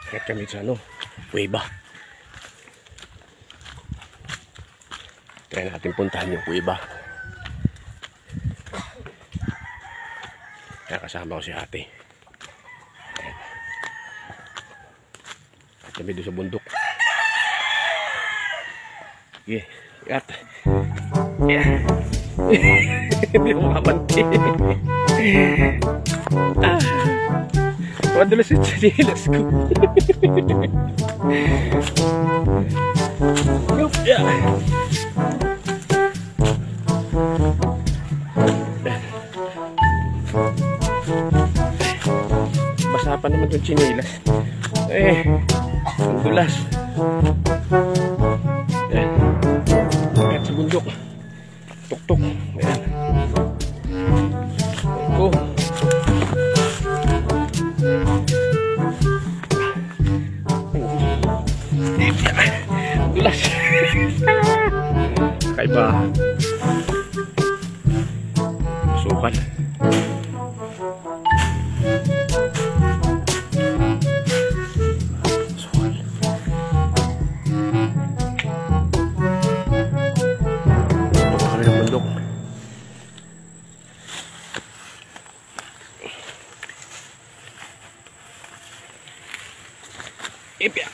Kahit kami sa ano, Cueva. Try natin puntahan yung Cueva. Kaya kasama ko si ate. Ayan. At kami doon sa bundok. Yeah. At yeah. Hindi ko makabanti. Madulas yung sanilas ko. Yeah. Basa pa naman yung sinilas. Ang dulas. Ayan. Kahit sa bundok. Tuk-tuk. Ayan. Oh. Dulas. Kaiba. Sukan. Ipya.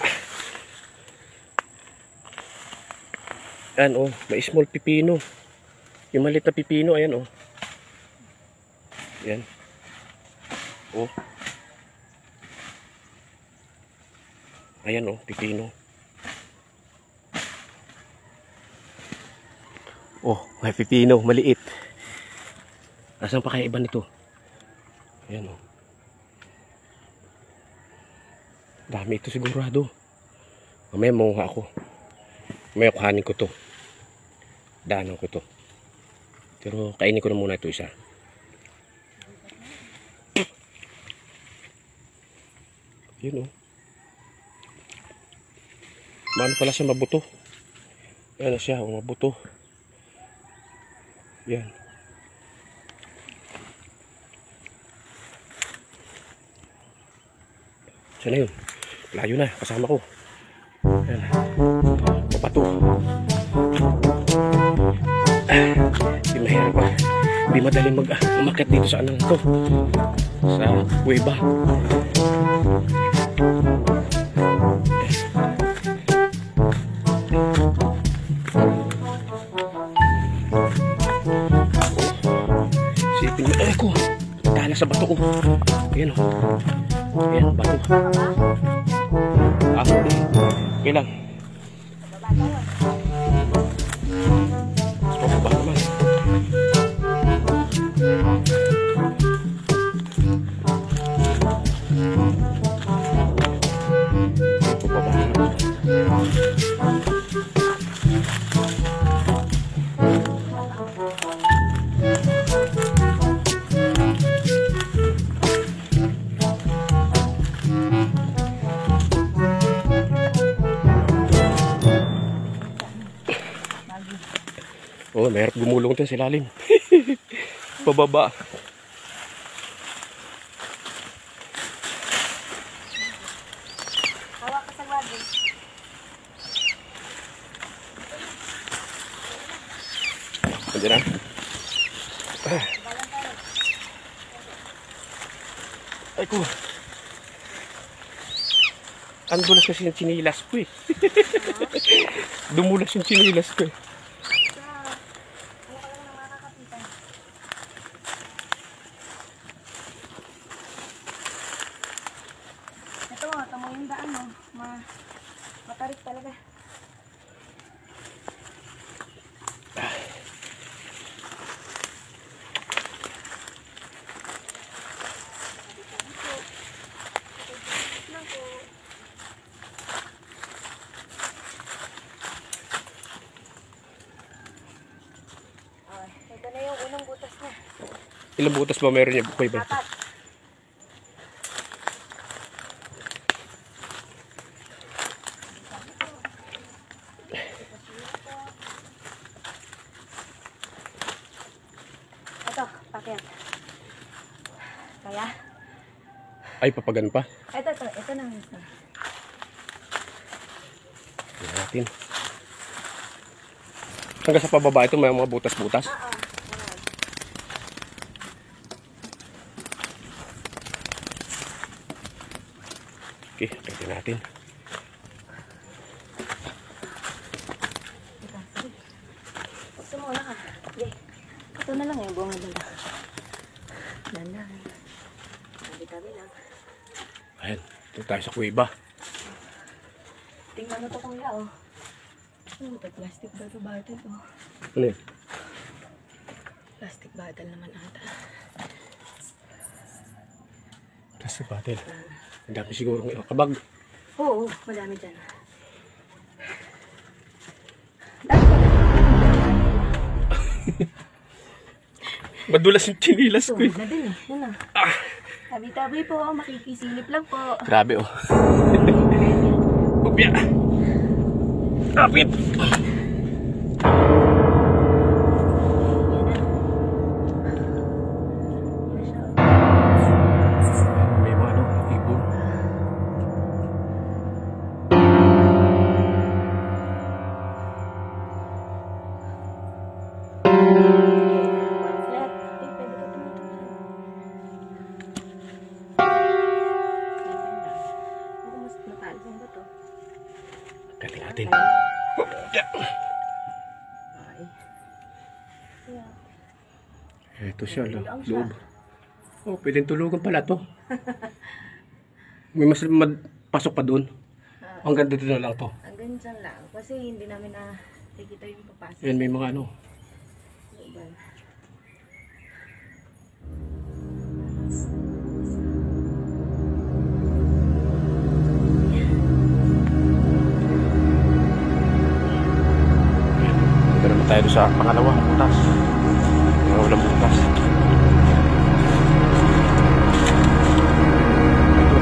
Ayan oh, may small pipino. Yung maliit na pipino, ayan oh. Ayan. Oh. Ayan oh, pipino. Oh, may pipino, maliit. Nasaan pa kaya iba nito? Ayan oh. Dami ito sigurado. Mamaya manguha ako. Mamaya kuhanin ko to. Daanan ko to. Pero kainin ko na muna ito isa. Yun oh. Maano pala siya, mabuto. Ayan na siya, mabuto. Yan. Siya na yun. Layo na, kasama ko. Ayan. Papato. Hindi mahirap pa. Hindi madaling umakyat dito sa anong to. Sa Cueva. Sipin nyo. Ay ko. Dala sa bato ko. Ayan o. Ayan, bato. Okay lang. Mas pababa naman. Pababa naman. Oh, mahirap gumulong dyan sa ilalim. Pababa. Hawak ka sa wadi. Nandiyan na. Ay ko. Ang dulas kasi yung chinilas ko eh. Dumulas yung chinilas ko eh. Ito, tamo yung daan mo. Matarik talaga. Ito na yung unang butas na. Ilang butas ba meron niya? Bukoy ba? 4. Ito, pakyat. Kaya? Ay, papagan pa. Ito na isa. Tingnan natin. Hanggang sa pababa ito may mga butas-butas. Oo. Okay, tingnan natin. Ito muna ka. Okay. Ito na lang yung buong dala. Dala. Tabi-tabi lang. Ayan, ito tayo sa kuweba. Tingnan mo ito kung oh. Ito, plastic bottle oh. Ano yun? Plastic bottle naman ata. Plastic bottle. Ang dami siguro ng kabag. Oo, madami dyan. Madulas yung chinilas ko eh. Na din eh. Yan na. Tabi-tabi po, makikisilip lang po. Grabe oh. Upya. Kapit. May mga ano, ibon. Pamphlet. Eh, pwede ka tumutulog. Ako mas mataas yung bato. Galing natin. Ay. Ito siya, loob. Oh, pwedeng tulugan pala to. May mas pasok pa doon. Hanggang dito na lang to. Hanggang dyan lang. Kasi hindi namin nakikita yung papasok. Yan, may mga ano. Diba? Dito naman tayo sa pangalawang butas. Walang butas. Ito.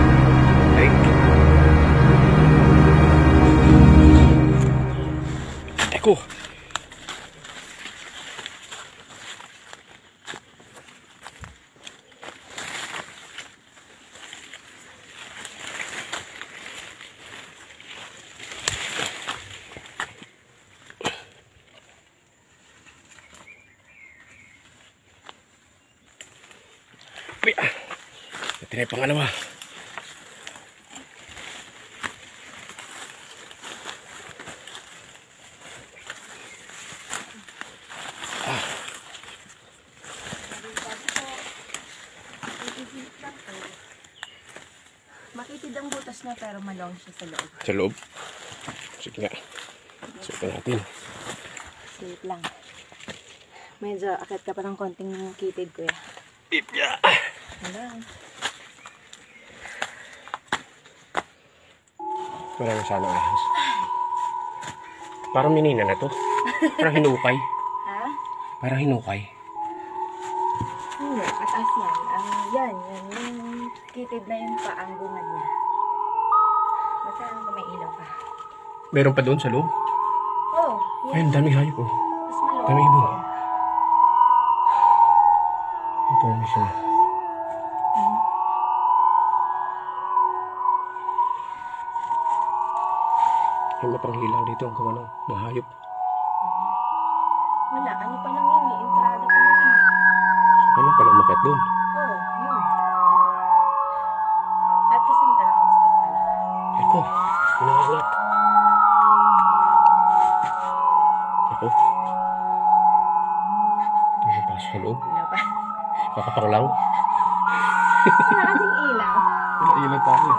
Like. Eko. Ito na yung pangalawa. Makitid ang butas niya pero malong siya sa loob. Sa loob. Sige nga. Suot natin. Safe lang. Medyo akit ka pa ng konting kitid, kuya. Ipya. Wala. Marami sana ahas. Parang minina na to. Parang hinukay. Ha? Parang hinukay. Hindi, pataas yan. Yan. Yung kitid na yun pa ang bungad niya. Basta may ilaw pa. Meron pa doon sa loob. Oh, Ay, ang daming hayop oh. mas malawak. Daming ibon. Ito ang siya. May matang hilang dito ang kumano. Mahayop. Wala, ano pa lang yun eh. Entrada pa lang yun. Ano pala umakit doon? Oh, yun. At kasi magkakamas ka pala. Eko. Hinahangat. Eko. Ito yung pasok sa loob. Wala pa. Kakapanglaw. Wala kasing ilaw. Ilan tayo.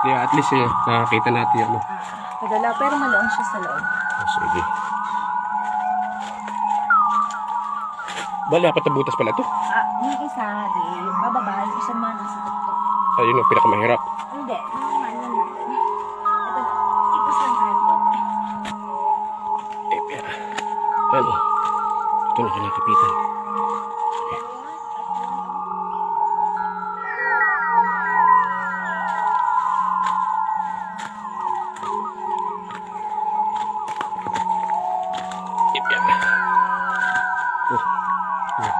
Kaya at least nakakita natin ano. Padala, pero maloong siya sa loob. Sige. Bali, apat na butas pala to. Yung isa, di, yung bababa, yung isa naman nasa tuktok. Ayun yung pinakamahirap. Hindi, naman yan natin. Ito na, ipos lang tayo ito. Ano? Ito na kinakapitan.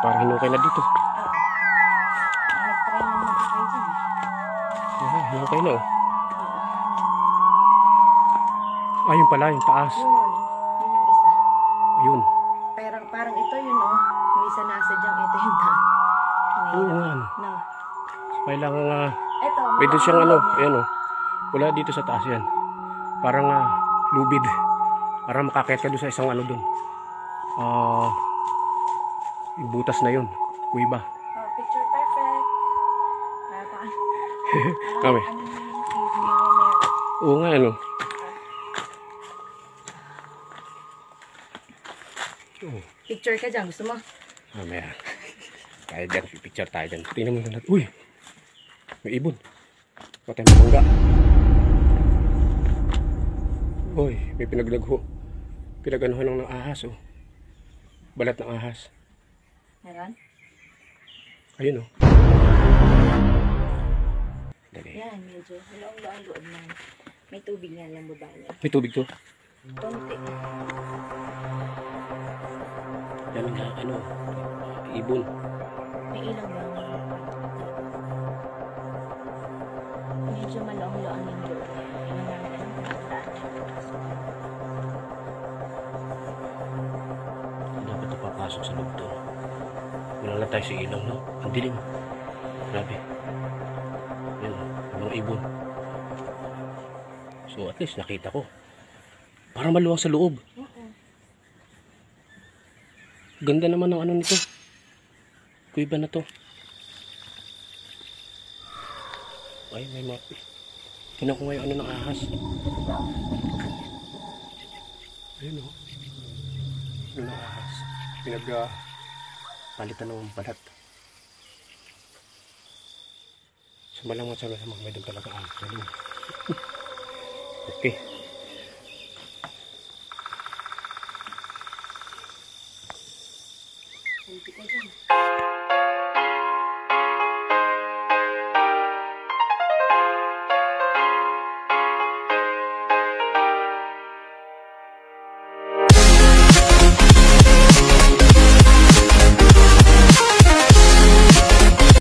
Parang hinukay na dito. Nag-try na kayo dyan. Hinukay na oh. Ayun pala, yung taas. Yun yung isa. Ayun. Parang ito yun, oh. Yung isa nasa dyan, ito yung na. Oo nga. No. Kailangan nga, Ito, may doon siyang ano, ayan o. Wala dito sa taas yan. Parang lubid. Parang makakayat ka doon sa isang ano doon. Yung butas na yun. Kuiba. Oh, picture perfect. Kami. Oo nga ano. Picture ka dyan, gusto mo? Mamaya. Tayo dyan, picture tayo dyan. Tingnan mo na natin. Uy! May ibon. Patay mo mangga. Uy, may pinaglagho. Pinaganuhan ng ahas oh. Balat ng ahas. Meron? Ayun oh. Dali. Yan, medyo. Ang loob na. May tubig nga lang baba niya. May tubig to. Konti. Yan nga, ano, ibon. May ilaw lang. Medyo malaong-loang yung loob. Tingnan namin anong pagkakaan niya. Dapat na papasok sa loob to. Wala lang tayo sa ilaw, no? Ang dilim. Grabe. Yan, mga ibon. So at least nakita ko. Parang maluwang sa loob. Ganda naman ng ano nito. Kuiba na to. Ay, may mapi. Tingnan ko ngayon ano ng ahas. Ayun o. Ano ng ahas. Palitan ng balat. So malamang sa mga may doon talaga ahas. Okay. Hindi ko dyan.